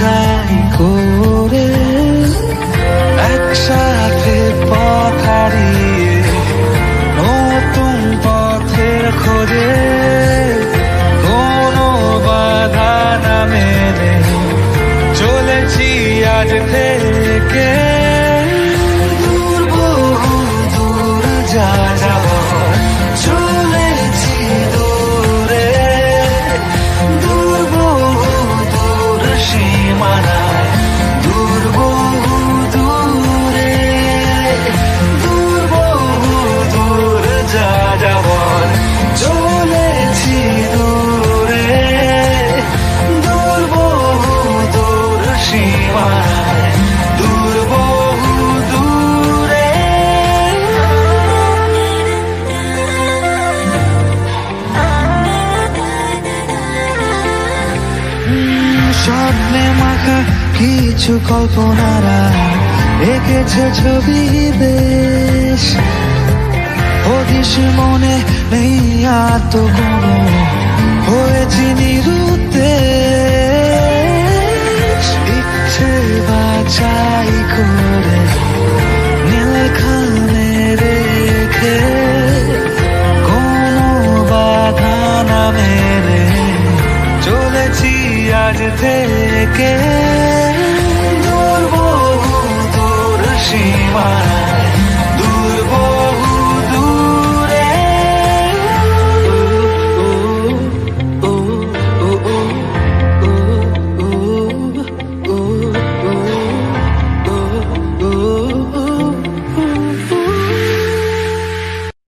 বোঝাই করে একসাথে পথ হারিয়ে নতুন পথের খোঁজে কোনো বাধা না মেনে চলেছি আজ থেকে দূর বহু দূর যা যাওয়ার চলেছি দূরে দূর বহু দূর সীমানায় দূর বহু দূরে দূর বহু দূর যা যাওয়ার চলেছি দূরে দূর বহু দূর সীমানায় দূর বহু দূরে। স্বপ্নে মাখা কিছু কল্পনারা এঁকেছে ছবি বেশ হদিস মনে নেই আর তো কোনো হয়েছি নিরুদ্দেশ ইচ্ছে বাছাই করে নীলখানে রেখে কোনো বাধা না মেনে চলেছি আজ থেকে